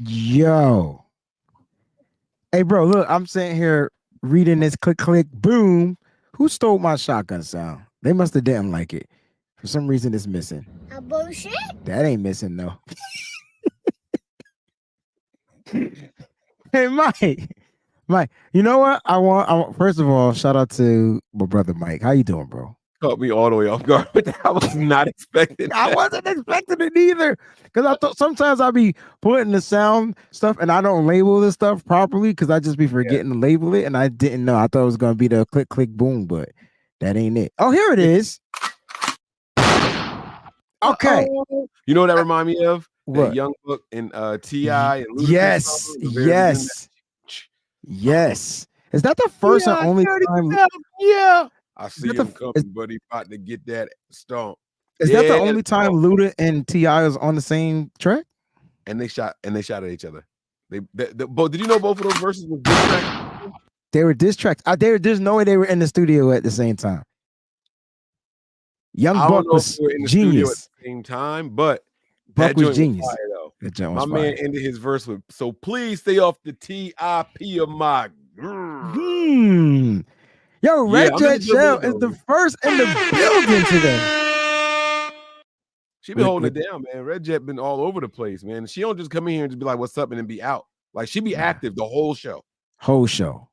Yo. Hey, bro, look, I'm sitting here reading this click, click, boom. Who stole my shotgun sound? They must have didn't like it. For some reason, it's missing. A bullshit? That ain't missing, though. Hey, Mike. Mike, you know what? I want, first of all, shout out to my brother Mike. How you doing, bro? Caught me all the way off guard, but I was not expecting that. I wasn't expecting it either. Because I thought sometimes I be putting the sound stuff and I don't label this stuff properly because I just be forgetting to label it. And I didn't know. I thought it was going to be the click, click, boom, but that ain't it. Oh, here it is. Okay. You know what that remind me of? What? Young Book and T.I. and Ludacris Yes. song, the very beginning of that. Yes. Is that the first and only time? Yeah. I see Is him that coming, but he about to get that stomp. Is that the only time Luda and T.I. was on the same track? And they shot at each other. But did you know both of those verses were diss tracks? They were diss tracks. There's no way they were in the studio at the same time. Young Buck was in the genius at the same time, but Buck was genius. Fire, though. That joint my was man fire. ended his verse with, "So please stay off the TIP of my." Yo, Red Jet Shell is the first in the building today. She been holding it down, man. Red Jet been all over the place, man. She don't just come in here and just be like, "What's up?" and then be out. Like she be active the whole show. Whole show.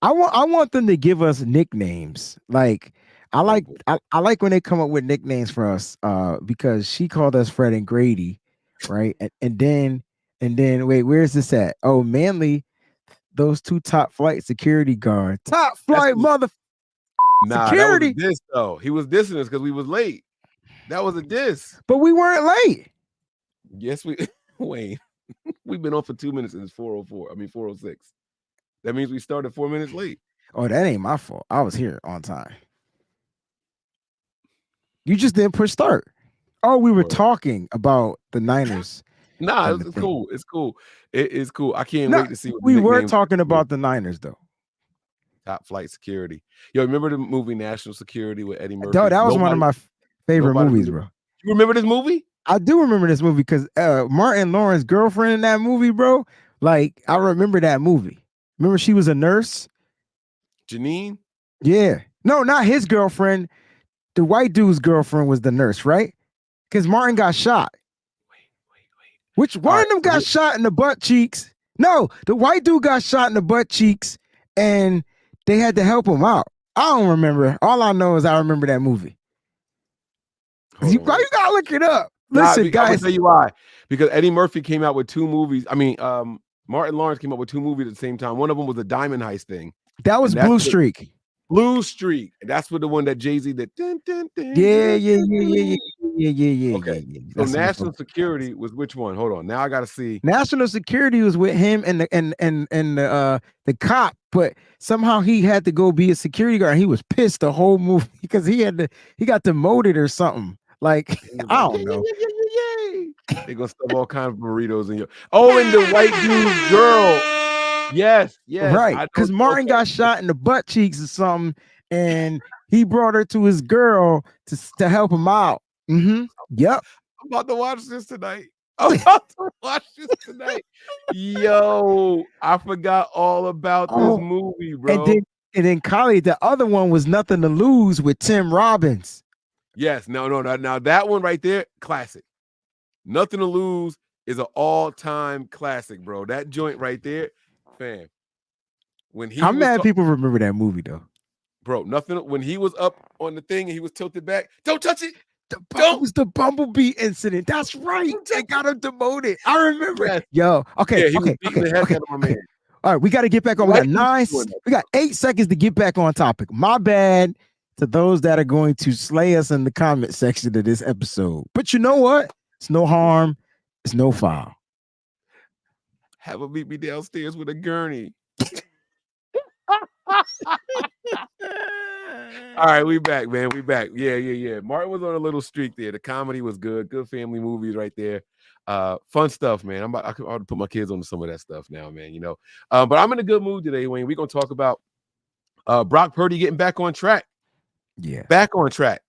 I want them to give us nicknames. Like I like when they come up with nicknames for us. Because she called us Fred and Grady, right? And then wait, where's this at? Oh, Manly. Those two top flight security guards. Top flight security. That was a diss, though. He was dissing us because we was late. That was a diss. But we weren't late. Yes, Wayne. We've been on for 2 minutes and it's 4:04. I mean 4:06. That means we started 4 minutes late. Oh, that ain't my fault. I was here on time. You just didn't push start. Oh, we were talking about the Niners. Nah, it's cool. It's cool. It is cool. I can't wait to see what we were talking about the Niners, though. Top flight security. Yo, remember the movie National Security with Eddie Murphy? Yo, that was one of my favorite movies, bro. You remember this movie? I do remember this movie because Martin Lawrence's girlfriend in that movie, bro. Like, I remember that movie. Remember she was a nurse? Janine? Yeah. No, not his girlfriend. The white dude's girlfriend was the nurse, right? Because Martin got shot. Which one of them got shot in the butt cheeks? No, the white dude got shot in the butt cheeks and they had to help him out. I don't remember. All I know is I remember that movie. You gotta look it up. Listen, guys. I'll tell you why. Because Eddie Murphy came out with two movies. I mean, Martin Lawrence came out with two movies at the same time. One of them was a diamond heist thing. That was Blue Streak. Blue Streak. And that's what the one that Jay-Z did. Yeah. Okay. So National Security was which one? Hold on. Now I gotta see. National Security was with him and the cop, but somehow he had to go be a security guard. He was pissed the whole movie because he got demoted or something. Like I don't know. They're gonna stuff all kinds of burritos in your. Oh, and the white dude's girl. Yes. Right. Because Martin got shot in the butt cheeks or something, and he brought her to his girl to help him out. Mm-hmm. Yep. I'm about to watch this tonight. Yo, I forgot all about this movie, bro. And then Kali, the other one was Nothing to Lose with Tim Robbins. Yes. No. Now that one right there, classic. Nothing to Lose is an all-time classic, bro. That joint right there, fam. I'm mad people remember that movie though. Bro, nothing. When he was up on the thing and he was tilted back, don't touch it. It was the Bumblebee incident. That's right. They got him demoted. I remember. Yes. Yo, okay. All right, we got to get back on. We got 8 seconds to get back on topic. My bad to those that are going to slay us in the comment section of this episode. But you know what? It's no harm. It's no foul. Have a meet me downstairs with a gurney. All right, we back, man. We back. Yeah. Martin was on a little streak there. The comedy was good. Good family movies right there. Fun stuff, man. I could put my kids on some of that stuff now, man. You know. But I'm in a good mood today, Wayne. We're gonna talk about Brock Purdy getting back on track. Yeah, back on track.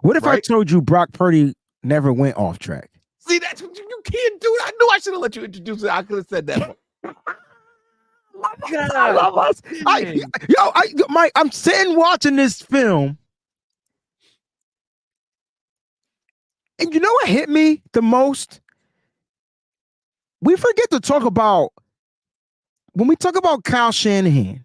What if I told you Brock Purdy never went off track? See, that's what you can't do it. I knew I should have let you introduce it. I could have said that. I love us. Mike, I'm sitting watching this film. And you know what hit me the most? We forget to talk about, when we talk about Kyle Shanahan,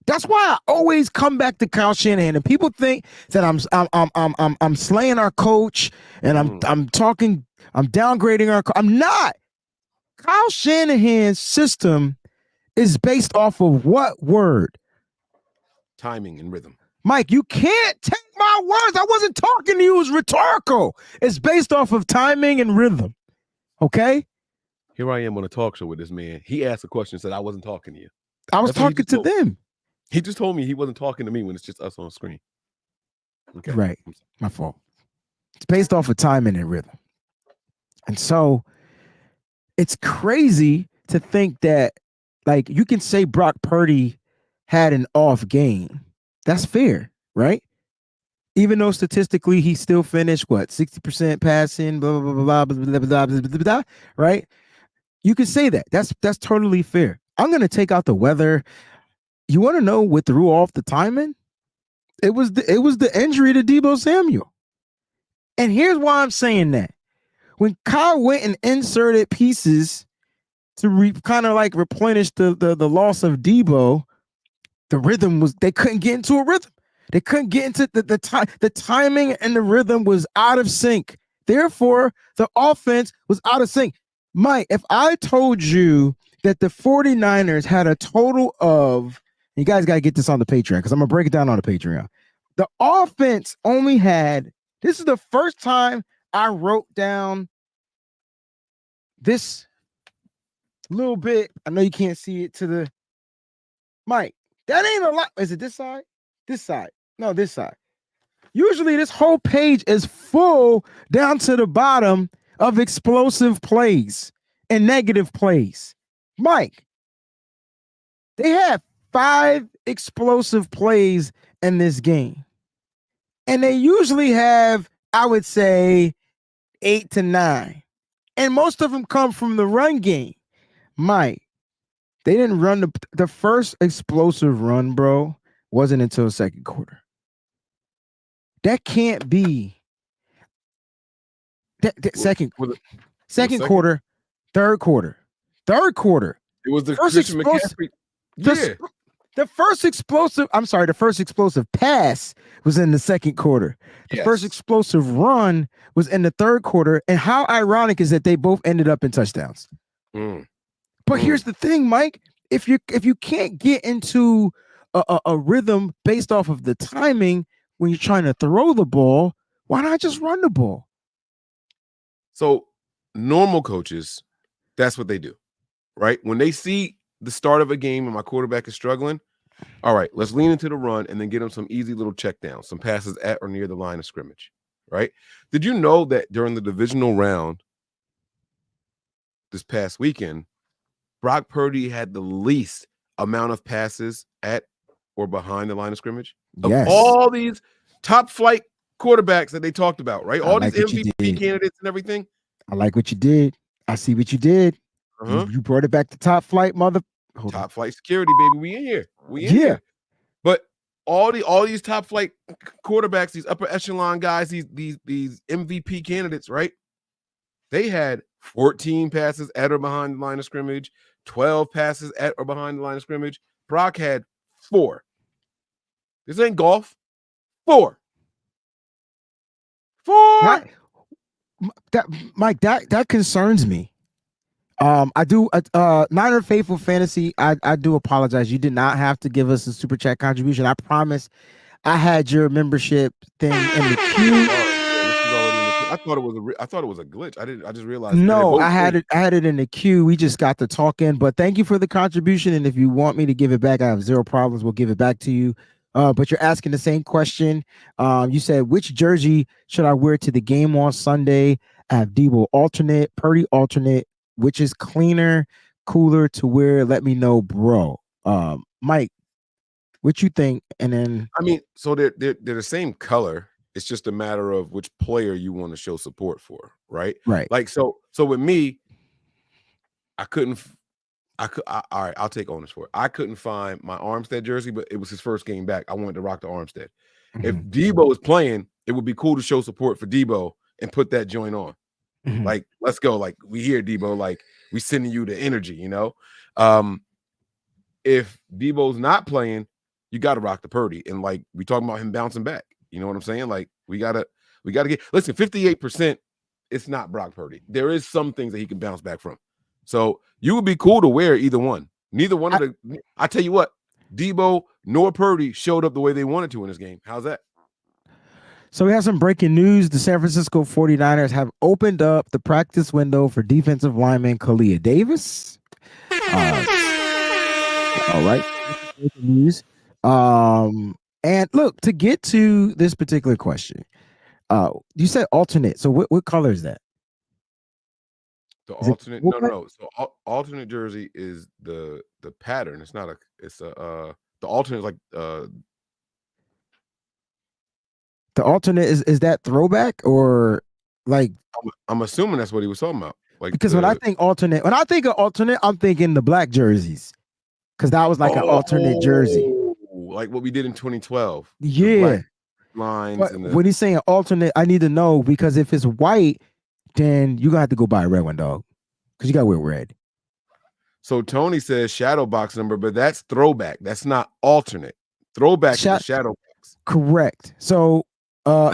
that's why I always come back to Kyle Shanahan. And people think that I'm slaying our coach and I'm downgrading our coach. I'm not. Kyle Shanahan's system is based off of what word? Timing and rhythm. Mike, you can't take my words. I wasn't talking to you. It was rhetorical. It's based off of timing and rhythm. Okay? Here I am on a talk show with this man. He asked a question and said, I wasn't talking to you. I was talking to them. He just told me he wasn't talking to me when it's just us on screen. Okay. Right. My fault. It's based off of timing and rhythm. And so it's crazy to think that, like, you can say Brock Purdy had an off game. That's fair, right? Even though statistically he still finished 60% passing, blah blah blah blah blah blah blah blah blah, right? You can say that. That's totally fair. I'm gonna take out the weather. You want to know what threw off the timing? It was the injury to Deebo Samuel. And here's why I'm saying that. When Kyle went and inserted pieces to kind of like replenish the loss of Deebo, the rhythm was, they couldn't get into a rhythm. They couldn't get into the timing, and the rhythm was out of sync. Therefore, the offense was out of sync. Mike, if I told you that the 49ers had a total of, you guys got to get this on the Patreon because I'm going to break it down on the Patreon. The offense only had, this is the first time I wrote down this little bit. I know you can't see it to the, Mike, that ain't a lot. Is it this side? This side. No, this side. Usually this whole page is full down to the bottom of explosive plays and negative plays. Mike, they have 5 explosive plays in this game. And they usually have, I would say, 8 to 9. And most of them come from the run game. Mike, they didn't run the first explosive run, bro, wasn't until the second quarter. That can't be. Second quarter, third quarter. It was the Christian McCaffrey. The first explosive pass was in the second quarter. The first explosive run was in the third quarter. And how ironic is that they both ended up in touchdowns? But here's the thing, Mike. If you can't get into a rhythm based off of the timing when you're trying to throw the ball, why not just run the ball? So normal coaches, that's what they do, right? When they see the start of a game and my quarterback is struggling, all right, let's lean into the run and then get him some easy little check downs, some passes at or near the line of scrimmage, right? Did you know that during the divisional round this past weekend, Brock Purdy had the least amount of passes at or behind the line of scrimmage? Of all these top flight quarterbacks that they talked about, right? All these MVP candidates and everything. I like what you did. I see what you did. You brought it back to top flight, top flight security, baby. We in here. We in here. But all these top flight quarterbacks, these upper echelon guys, these MVP candidates, right? They had 14 passes at or behind the line of scrimmage, 12 passes at or behind the line of scrimmage. Brock had 4. This ain't golf. 4. Mike, that concerns me. I do Niner Faithful Fantasy. I do apologize. You did not have to give us a super chat contribution. I promise. I had your membership thing in the queue. I thought it was a glitch. I just realized. No, I had it in the queue. We just got to talking. But thank you for the contribution. And if you want me to give it back, I have 0 problems. We'll give it back to you. But you're asking the same question. You said, which jersey should I wear to the game on Sunday? I have Deebo alternate, Purdy alternate. Which is cleaner, cooler to wear? Let me know, bro. Mike, what you think? And then I mean, so they're the same color. It's just a matter of which player you want to show support for, right? Right. Like so with me, all right, I'll take onus for it. I couldn't find my Armstead jersey, but it was his first game back. I wanted to rock the Armstead. If Debo is playing, it would be cool to show support for Debo and put that joint on. Like, let's go. Like, we hear Debo, like, we sending you the energy, you know? If Debo's not playing, you got to rock the Purdy. And, like, we talking about him bouncing back. You know what I'm saying? Like, we gotta get, listen, 58%, it's not Brock Purdy. There is some things that he can bounce back from. So you would be cool to wear either one. Neither one of the, I tell you what, Debo nor Purdy showed up the way they wanted to in this game. How's that? So we have some breaking news. The San Francisco 49ers have opened up the practice window for defensive lineman Kalia Davis. All right. Breaking news. And look, to get to this particular question, you said alternate. So what color is that? The alternate, no. So alternate jersey is the pattern. It's not the alternate is like the alternate is that throwback or like I'm assuming that's what he was talking about. Like, because when I think of alternate, I'm thinking the black jerseys. Because that was like an alternate jersey. Like what we did in 2012. Yeah. Lines but when he's saying alternate, I need to know, because if it's white, then you're gonna have to go buy a red one, dog. Because you gotta wear red. So Tony says shadow box number, but that's throwback. That's not alternate. Throwback is a shadow box. Correct. So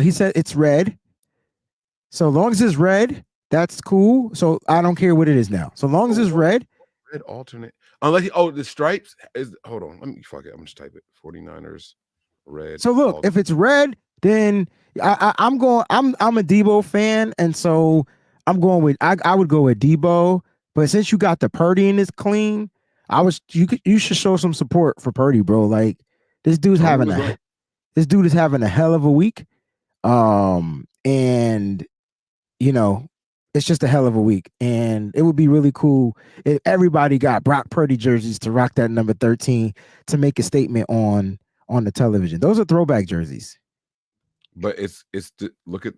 he said it's red. So long as it's red, that's cool. So I don't care what it is now. So long as it's red. Red alternate. Unless the stripes is, hold on. Let me fuck it. I'm just type it. 49ers red. So look, alternate. If it's red, then I'm a Debo fan, and so I'm going with I would go with Debo. But since you got the Purdy in this clean, you should show some support for Purdy, bro. Like this dude is having a hell of a week. And you know, it's just a hell of a week. And it would be really cool if everybody got Brock Purdy jerseys to rock that number 13 to make a statement on the television. Those are throwback jerseys. But look at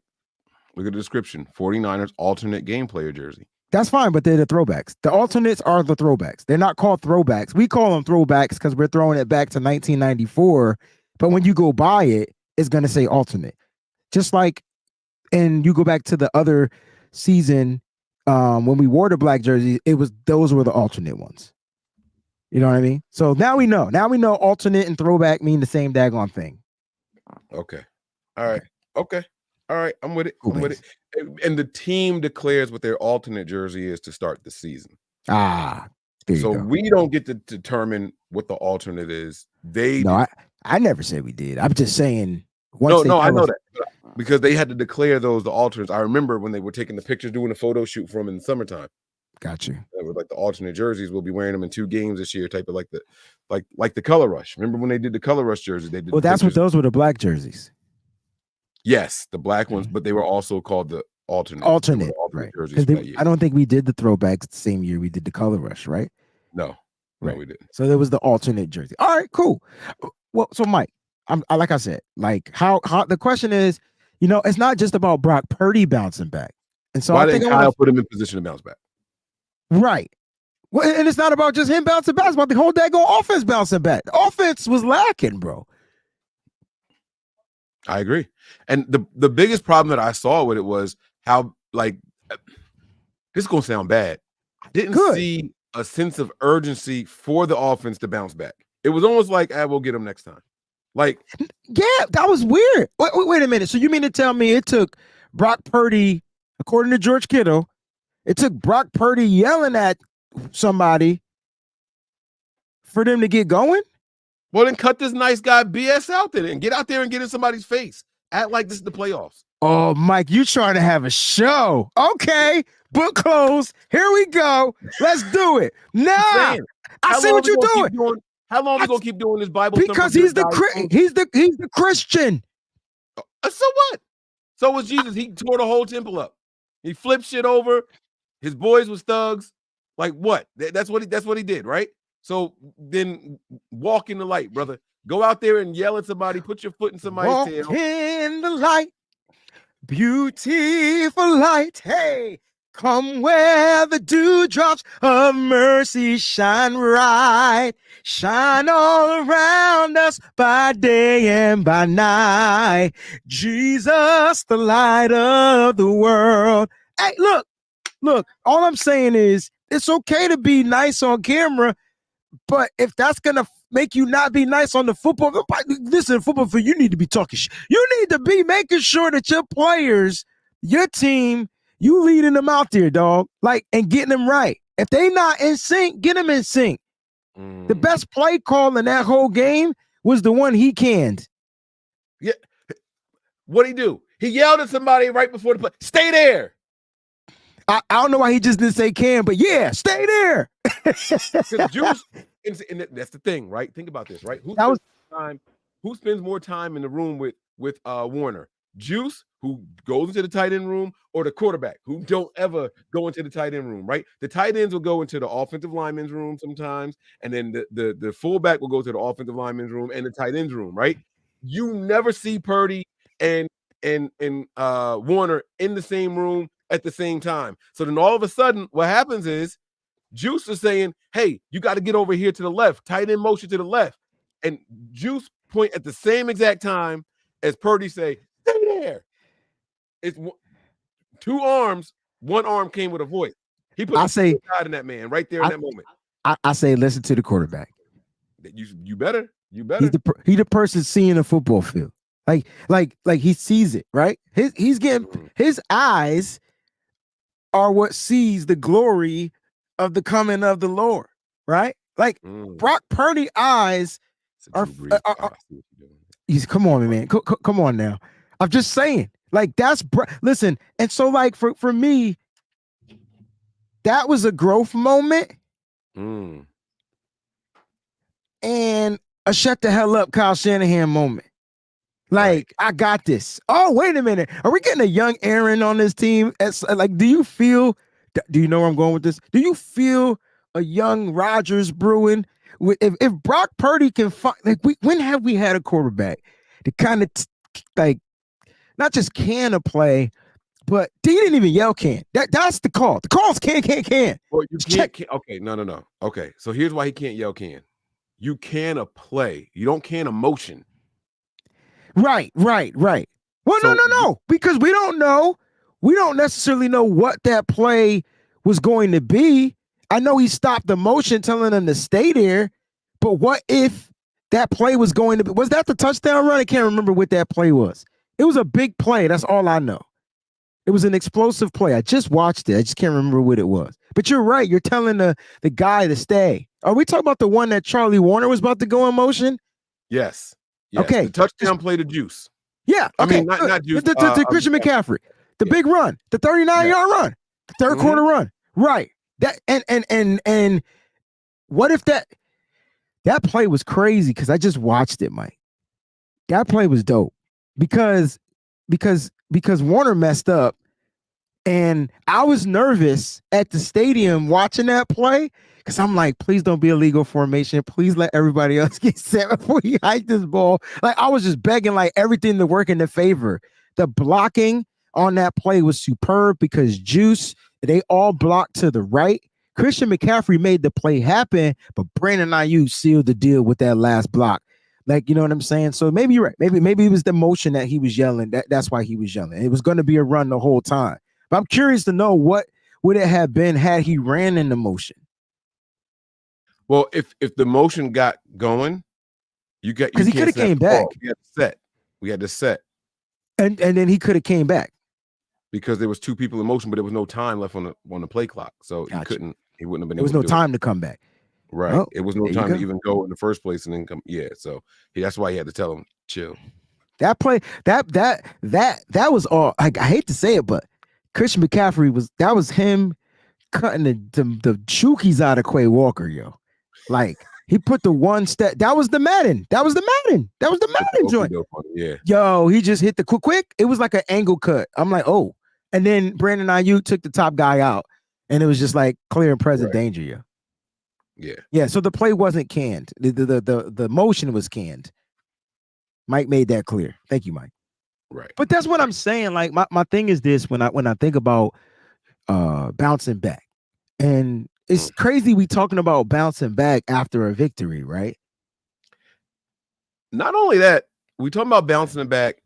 the description. 49ers alternate game player jersey. That's fine, but they're the throwbacks. The alternates are the throwbacks. They're not called throwbacks. We call them throwbacks because we're throwing it back to 1994. But when you go buy it, it's going to say alternate. Just like, and you go back to the other season when we wore the black jerseys, those were the alternate ones. You know what I mean? So now we know. Now we know alternate and throwback mean the same daggone thing. Okay. All right. Okay. All right. I'm with it. I'm with it. And the team declares what their alternate jersey is to start the season. So we don't get to determine what the alternate is. I never said we did. I'm just saying. I know that because they had to declare the alternates. I remember when they were taking the pictures, doing a photo shoot for them in the summertime. Got you. It was like the alternate jerseys. We'll be wearing them in 2 games this year, type of like the color rush. Remember when they did the color rush jerseys? They did. Well, those were the black jerseys. Yes, the black ones, but they were also called the alternate. Right? Because I don't think we did the throwbacks the same year we did the color rush, right? No, we didn't. So there was the alternate jersey. All right, cool. Well, so Mike, like I said, like how the question is, you know, it's not just about Brock Purdy bouncing back, and so I think Kyle put him in position to bounce back. Right. Well, and it's not about just him bouncing back; it's about the whole daggone offense bouncing back. The offense was lacking, bro. I agree. And the biggest problem that I saw with it was how, like, this is going to sound bad. I didn't see a sense of urgency for the offense to bounce back. It was almost like, we'll get them next time. Like, yeah, that was weird. Wait a minute. So you mean to tell me it took Brock Purdy, according to George Kittle, it took Brock Purdy yelling at somebody for them to get going? Well, then cut this nice guy BS out there and get out there and get in somebody's face. Act like this is the playoffs. Oh, Mike, you trying to have a show. Okay, book closed. Here we go. Let's do it. Nah, I see what you're doing. How long are we going to keep doing this Bible? Because he's the Christian. So what? So was Jesus. He tore the whole temple up. He flipped shit over. His boys was thugs. Like what? That's what he did, right? So then walk in the light, brother. Go out there and yell at somebody. Put your foot in somebody's tail. In the light. Beautiful light, hey, come where the dewdrops of mercy shine bright, shine all around us by day and by night. Jesus, the light of the world. Hey, look, all I'm saying is it's okay to be nice on camera, but if that's gonna make you not be nice on the football, listen, football field, you need to be talking. You need to be making sure that your players, your team, you leading them out there, dog, like and getting them right. If they not in sync, get them in sync. The best play call in that whole game was the one he canned. Yeah, what'd he do? He yelled at somebody right before the play. Stay there. I don't know why he just didn't say can, but yeah, stay there. Juice, and that's the thing, right? Think about this, right? Who spends more time in the room with Warner? Juice, who goes into the tight end room, or the quarterback, who don't ever go into the tight end room, right? The tight ends will go into the offensive lineman's room sometimes, and then the fullback will go to the offensive lineman's room and the tight end's room, right? You never see Purdy and Warner in the same room at the same time. So then all of a sudden, what happens is Juice is saying, hey, you got to get over here to the left, tight end motion to the left. And Juice point at the same exact time as Purdy say, stay there. It's two arms, one arm came with a voice. He put the God in that man right there in that moment. I say, listen to the quarterback. You better. He's the person seeing the football field. Like he sees it, right? He's getting his eyes are what sees the glory of the coming of the Lord, right? Like Brock Purdy eyes are he's come on, man. Come on now. I'm just saying, like listen, and so like for me, that was a growth moment. And a shut the hell up Kyle Shanahan moment. Like, right. I got this. Oh, wait a minute. Are we getting a young Aaron on this team? Like, do you know where I'm going with this? Do you feel a young Rodgers brewing? If Brock Purdy can find, like, when have we had a quarterback to kind of like not just can a play, but he didn't even yell can. That's the call. The call's can. Well, you can't. Okay, no. Okay, so here's why he can't yell can. You can a play. You don't can a motion. Right. Well, so, no, because we don't know. We don't necessarily know what that play was going to be. I know he stopped the motion telling them to stay there, but what if that play was going to be? Was that the touchdown run? I can't remember what that play was. It was a big play. That's all I know. It was an explosive play. I just watched it. I just can't remember what it was. But you're right. You're telling the guy to stay. Are we talking about the one that Charlie Warner was about to go in motion? Yes. Okay. The touchdown play to Juice. Yeah. Okay. I mean, not Juice. The Christian McCaffrey. The big run. The 39-yard run. The third quarter run. Right. That and what if that play was crazy? Because I just watched it, Mike. That play was dope. Because Warner messed up. And I was nervous at the stadium watching that play because I'm like, please don't be a legal formation. Please let everybody else get set before you hike this ball. Like, I was just begging like everything to work in their favor. The blocking on that play was superb because Juice, they all blocked to the right. Christian McCaffrey made the play happen, but Brandon Ayuk sealed the deal with that last block. Like, you know what I'm saying? So maybe you're right. Maybe it was the motion that he was yelling. That's why he was yelling. It was going to be a run the whole time. But I'm curious to know what would it have been had he ran in the motion. Well, if the motion got going, because he could have came back. We had to set, and then he could have came back because there was two people in motion, but there was no time left on the play clock, so he wouldn't have been. There was no time to come back. Right, well, it was no time to even go in the first place and then come. Yeah, so that's why he had to tell him chill. That play, that was all. I hate to say it, but Christian McCaffrey was him cutting the chookies out of Quay Walker, yo. Like, he put the one step. That was the Madden joint. Yeah. Yo, he just hit the quick. It was like an angle cut. I'm like, oh. And then Brandon Ayuk took the top guy out, and it was just like clear and present danger, yo. Yeah. So the play wasn't canned. The motion was canned. Mike made that clear. Thank you, Mike. Right. But that's what I'm saying. Like my thing is this: when I think about bouncing back, and it's crazy we talking about bouncing back after a victory, right? Not only that, we talking about bouncing it back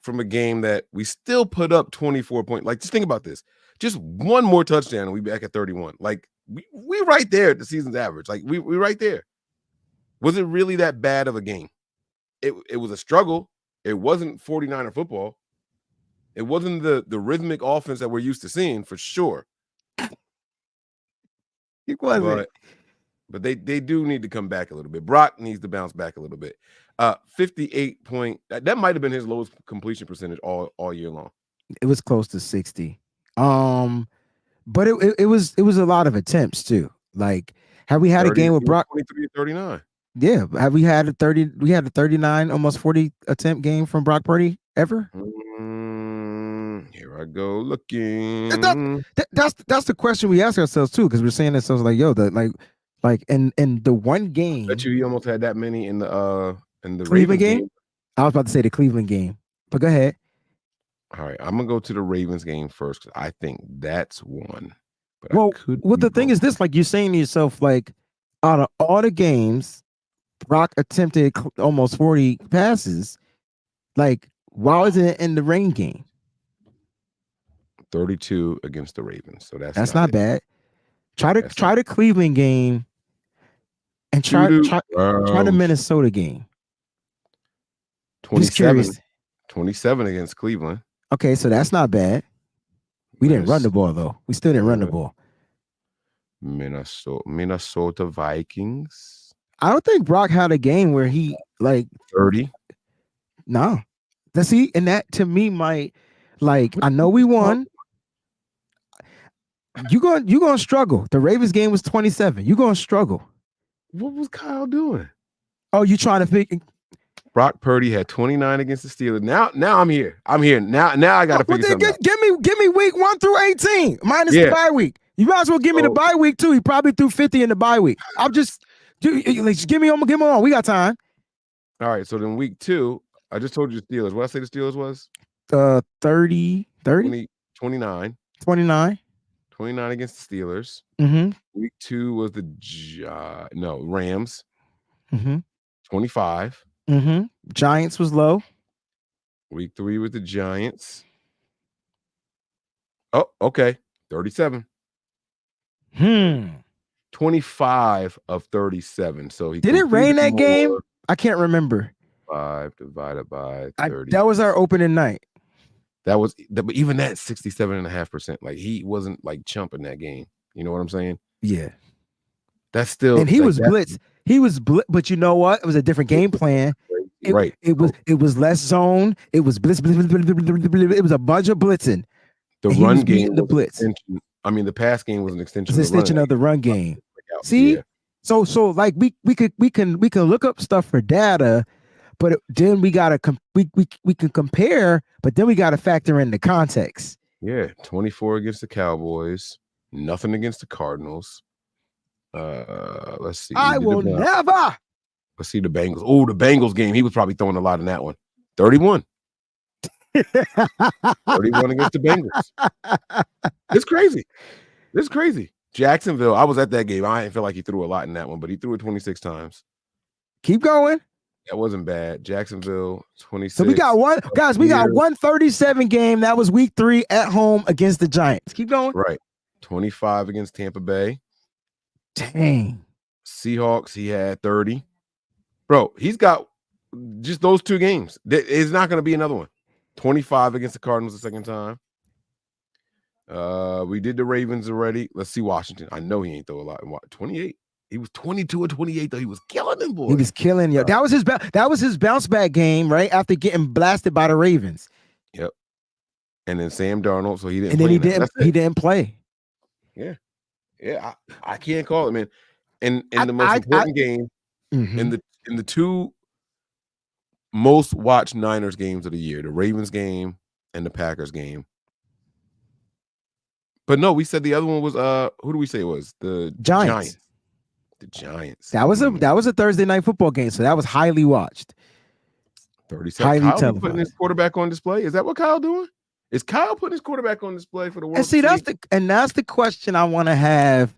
from a game that we still put up 24 points. Like, just think about this. Just one more touchdown and we back at 31. Like, we right there at the season's average. Like, we right there. Was it really that bad of a game? It was a struggle. It wasn't 49er football. It wasn't the rhythmic offense that we're used to seeing, for sure. It wasn't. But they do need to come back a little bit. Brock needs to bounce back a little bit. 58 point. That might have been his lowest completion percentage all year long. It was close to 60. But it was a lot of attempts too. Like, have we had 30, a game with Brock? 23 to 39. Yeah. Have we had a 30? We had a 39, almost 40 attempt game from Brock Purdy ever? Here I go looking. That's the question we ask ourselves too, because we're saying ourselves like, yo, like in the one game. Bet you he almost had that many in the Cleveland game. I was about to say the Cleveland game, but go ahead. All right, I'm gonna go to the Ravens game first because I think that's one. But well, the thing is this: like, you're saying to yourself, like, out of all the games, Brock attempted almost 40 passes. Like, why isn't it in the rain game? 32 against the Ravens, so that's not bad. Try the Cleveland game, and try the Minnesota game. 27 against Cleveland. Okay, so that's not bad. We didn't run the ball though. We still didn't run the ball. Minnesota Vikings. I don't think Brock had a game where he like 30. No. See, and that to me might, like, I know we won. You're gonna struggle. The Ravens game was 27. You're gonna struggle. What was Kyle doing? Oh, you trying to pick? Brock Purdy had 29 against the Steelers. Now I'm here. Now I got to figure something out. Give me week 1 through 18 minus the bye week. You might as well give me the bye week too. He probably threw 50 in the bye week. Just give me on. We got time. All right. So then week 2, I just told you the Steelers. What I say the Steelers was? 30, 29. 29 against the Steelers. Mm-hmm. Week 2 was the Rams. Mm-hmm. 25. Mm-hmm. Giants was low. Week 3 was the Giants. Oh, okay. 37. 25 of 37. So he did it rain that game? I can't remember. 5 divided by 30. That was our opening night. That was, but even that 67.5%. Like, he wasn't like chumping that game. You know what I'm saying? Yeah. That's still. And he was blitz. He was blitz, but you know what? It was a different game plan. Right. It was less zone. It was blitz. It was a bunch of blitzing. The run game, the blitz. The pass game was an extension. It's an extension of the run game. See, so like we can look up stuff for data, but then we gotta we can compare, but then we gotta factor in the context. Yeah, 24 against the Cowboys, nothing against the Cardinals. Let's see. I will never. Let's see the Bengals. Oh, the Bengals game. He was probably throwing a lot in that one. 31. 31 against the Bengals. It's crazy. Jacksonville. I was at that game. I didn't feel like he threw a lot in that one, but he threw it 26 times. Keep going. That wasn't bad. Jacksonville, 26. So we got one, guys. We got 137 game. That was week 3 at home against the Giants. Keep going. Right. 25 against Tampa Bay. Dang. Seahawks, he had 30. Bro, he's got just those 2 games. It's not going to be another one. 25 against the Cardinals the second time. We did the Ravens already. Let's see Washington. I know he ain't throw a lot. 28. He was 22 or 28 though. He was killing them boys. He was killing you. That was his bounce back game, right? After getting blasted by the Ravens. Yep. And then Sam Darnold, so he didn't. And then he didn't play. Yeah. Yeah. I can't call it, man. And the most important game in the 2 most watched Niners games of the year, the Ravens game and the Packers game. But no, we said the other one was who do we say it was? The Giants. The Giants. That was a Thursday night football game, so that was highly watched. 30 seconds. Highly Kyle be televised. putting his quarterback on display. Is that what Kyle doing? Is Kyle putting his quarterback on display for the world? And see, that's the question I want to have,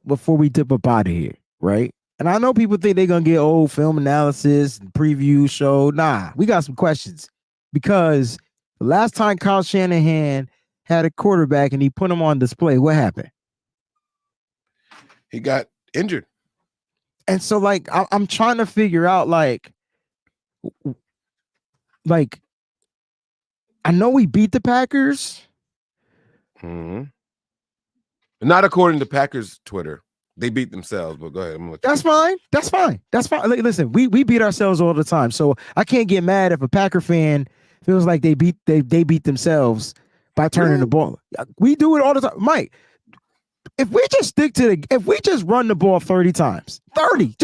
before we dip up out of here, right? And I know people think they're gonna get old film analysis and preview show. Nah, we got some questions because the last time Kyle Shanahan had a quarterback and he put him on display, what happened? He got injured. And so, like, I'm trying to figure out, like, I know we beat the Packers. Mm-hmm. Not according to Packers Twitter. They beat themselves, but go ahead. That's fine. That's fine. That's fine. Like, listen, we beat ourselves all the time, so I can't get mad if a Packer fan feels like they beat themselves by turning the ball. We do it all the time, Mike. If we just run the ball 30 times, 30,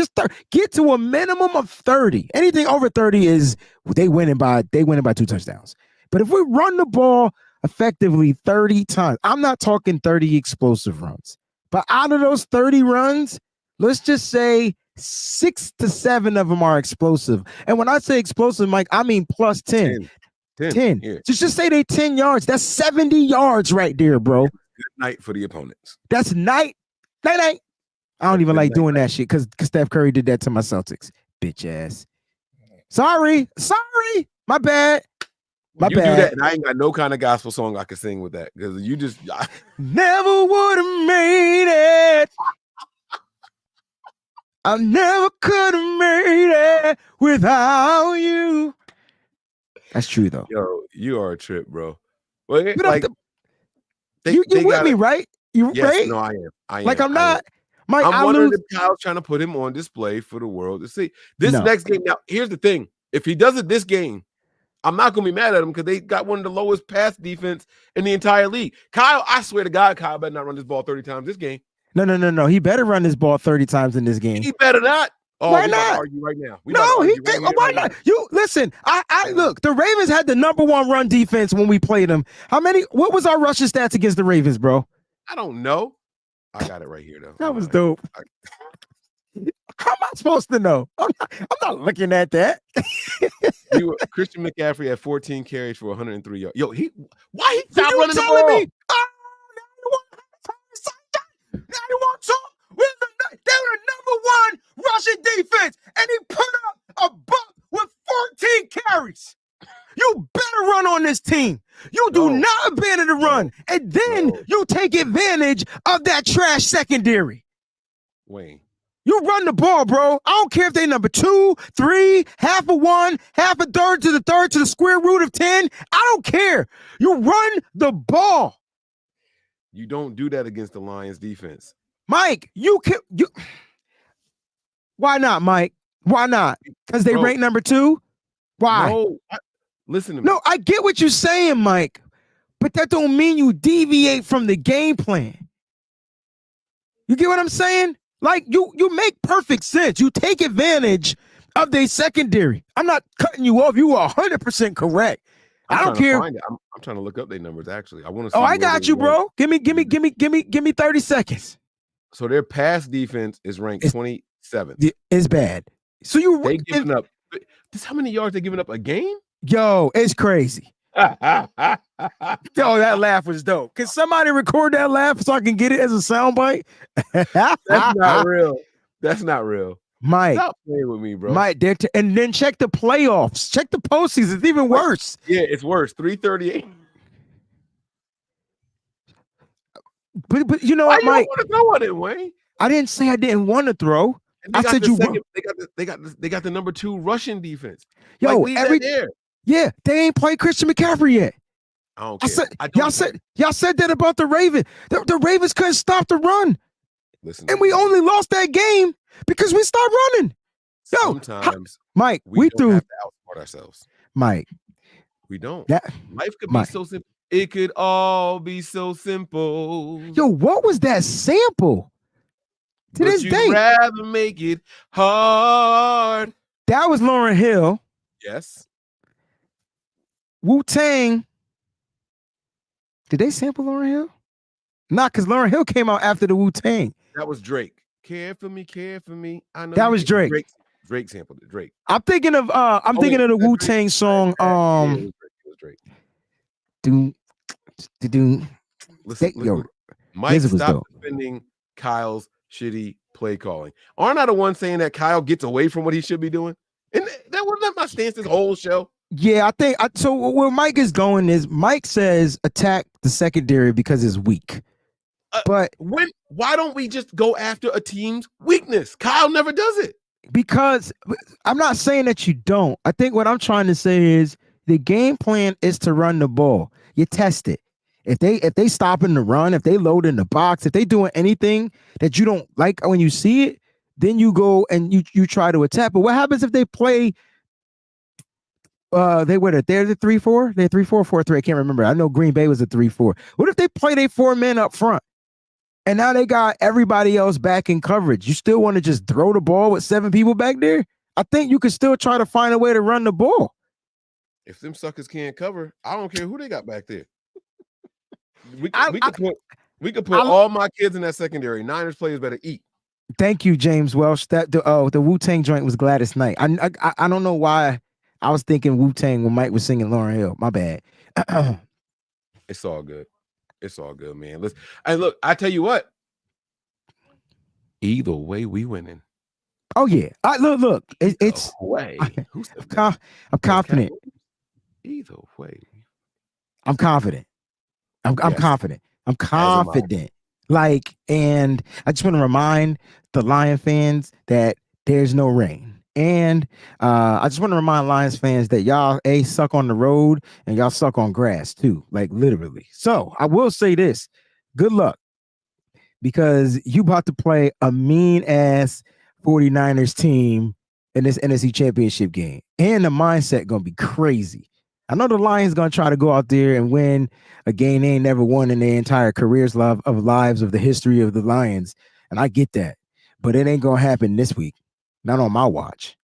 get to a minimum of 30. Anything over 30 is they winning by 2 touchdowns. But if we run the ball effectively 30 times, I'm not talking 30 explosive runs, but out of those 30 runs, let's just say 6 to 7 of them are explosive. And when I say explosive, Mike, I mean plus 10. 10. Yeah. Just say they 10 yards. That's 70 yards right there, bro. Good night for the opponents. That's night. I don't even like doing that shit because Steph Curry did that to my Celtics. Bitch ass. Sorry. My bad. You do that, and I ain't got no kind of gospel song I can sing with that because you just never would have made it. I never could have made it without you. That's true though. Yo, you are a trip, bro. Well, you with me, right? You yes, right? No, I am. Like I'm not. Mike, I'm wondering if Kyle's trying to put him on display for the world to see. This next game. Now, here's the thing: if he does it this game, I'm not going to be mad at him because they got one of the lowest pass defense in the entire league. Kyle, I swear to God, Kyle better not run this ball 30 times this game. No. He better run this ball 30 times in this game. He better not. Oh, why not? Argue right now. Why not? You listen. I look. The Ravens had the #1 run defense when we played them. What was our rushing stats against the Ravens, bro? I don't know. I got it right here though. That was dope. How am I supposed to know? I'm not looking at that. Christian McCaffrey had 14 carries for 103 yards. Yo, why he stopped running the ball? Me? Now you want to talk? They were the #1 rushing defense, and he put up a buck with 14 carries. You better run on this team. You do not abandon the run, and then you take advantage of that trash secondary. Wayne. You run the ball, bro. I don't care if they number 2, 3, half of 1, half a third to the square root of 10. I don't care. You run the ball. You don't do that against the Lions defense. Mike, you why not, Mike? Why not? Because they rank number 2? Why? No, listen to me. No, I get what you're saying, Mike, but that don't mean you deviate from the game plan. You get what I'm saying? Like, you make perfect sense. You take advantage of their secondary. I'm not cutting you off. You are 100% correct. I don't care. I'm trying to look up their numbers, actually. I want to see. Oh, I got you, bro. Give me 30 seconds. So their pass defense is ranked 27th. It's bad. So they giving up. This how many yards they giving up a game? Yo, it's crazy. Yo, that laugh was dope. Can somebody record that laugh so I can get it as a soundbite? That's not real. That's not real. Mike, stop playing with me, bro. Mike, and then check the playoffs. Check the postseason. It's even worse. Yeah, it's worse. 338. But you know what, Mike? You don't want to throw it in, Wayne. I didn't say I didn't want to throw. I said you were. They got the #2 rushing defense. Yo, like, there. Yeah, they ain't played Christian McCaffrey yet. I don't care. Y'all said that about the Ravens. The Ravens couldn't stop the run. Listen, and we only lost that game because we stopped running. Yo, sometimes, Mike, we don't have to outsmart ourselves. Mike, we don't. Life could be so simple. It could all be so simple. Yo, what was that sample? To this day, you'd rather make it hard. That was Lauryn Hill. Yes. Wu-Tang. Did they sample Lauryn Hill? Nah, because Lauryn Hill came out after the Wu-Tang. That was Drake. Care for me. I know that was Drake. Drake sampled it. Drake. I'm thinking of the Wu-Tang song. Yeah, it was Drake. Do Listen, yo, Mike, was stop dope. defending Kyle's shitty play calling. Aren't I the one saying that Kyle gets away from what he should be doing? And that wasn't my stance this whole show. Yeah, I think so. Where Mike is going is Mike says attack the secondary because it's weak. But why don't we just go after a team's weakness? Kyle never does it. Because I'm not saying that you don't. I think what I'm trying to say is the game plan is to run the ball. You test it. If they stopping the run, if they load in the box, if they doing anything that you don't like when you see it, then you go and you try to attack. But what happens if they play? They're the 3-4. They're 3-4, 4-3. I can't remember. I know Green Bay was a 3-4. What if they play they 4 men up front? And now they got everybody else back in coverage. You still want to just throw the ball with 7 people back there? I think you could still try to find a way to run the ball. If them suckers can't cover, I don't care who they got back there. We could put all my kids in that secondary. Niners players better eat. Thank you, James Welsh. That the Wu-Tang joint was Gladys Knight. I don't know why I was thinking Wu-Tang when Mike was singing Lauryn Hill. My bad. It's all good. It's all good, man. And look, I tell you what. Either way, we winning. Oh yeah. Look. It's way. I'm confident. Either way. I'm confident. I'm confident. I'm confident. Like, and I just want to remind the Lion fans that there's no rain. And I just want to remind Lions fans that y'all suck on the road and y'all suck on grass too, like literally. So I will say this: good luck, because you about to play a mean ass 49ers team in this NFC Championship game, and the mindset gonna be crazy. I know the Lions gonna try to go out there and win a game they ain't never won in their entire careers of the history of the Lions, and I get that, but it ain't gonna happen this week. Not on my watch.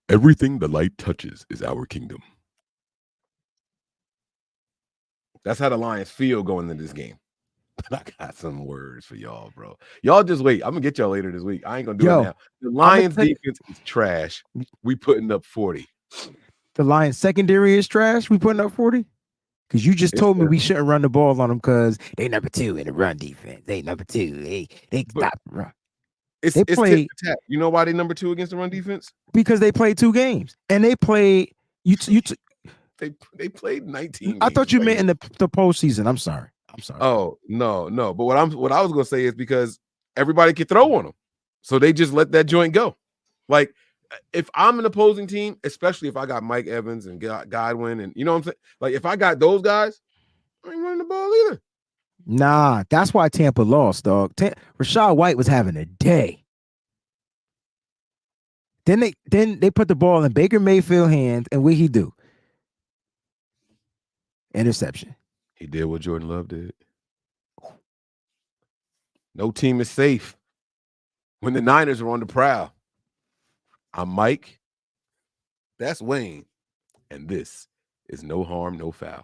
Everything the light touches is our kingdom. That's how the Lions feel going into this game. I got some words for y'all, bro. Y'all just wait. I'm gonna get y'all later this week. I ain't gonna do it now. The Lions defense is trash. We putting up 40. The Lions secondary is trash. We putting up 40? Because you just told me we shouldn't run the ball on them because they number 2 in the run defense. They number 2. They stop the run. It's tip to tap. You know why they number 2 against the run defense? Because they played 2 games. And they played they played 19 games. I thought you meant in the postseason. I'm sorry. Oh, no. But what I was gonna say is because everybody can throw on them. So they just let that joint go. Like, if I'm an opposing team, especially if I got Mike Evans and Godwin, and you know what I'm saying? Like, if I got those guys, I ain't running the ball either. Nah, that's why Tampa lost, dog. Rashad White was having a day. Then they put the ball in Baker Mayfield's hands, and what he do? Interception. He did what Jordan Love did. No team is safe when the Niners are on the prowl. I'm Mike. That's Wayne. And this is No Harm, No Foul.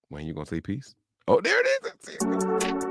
Wayne, you gonna say peace? Oh, there it is.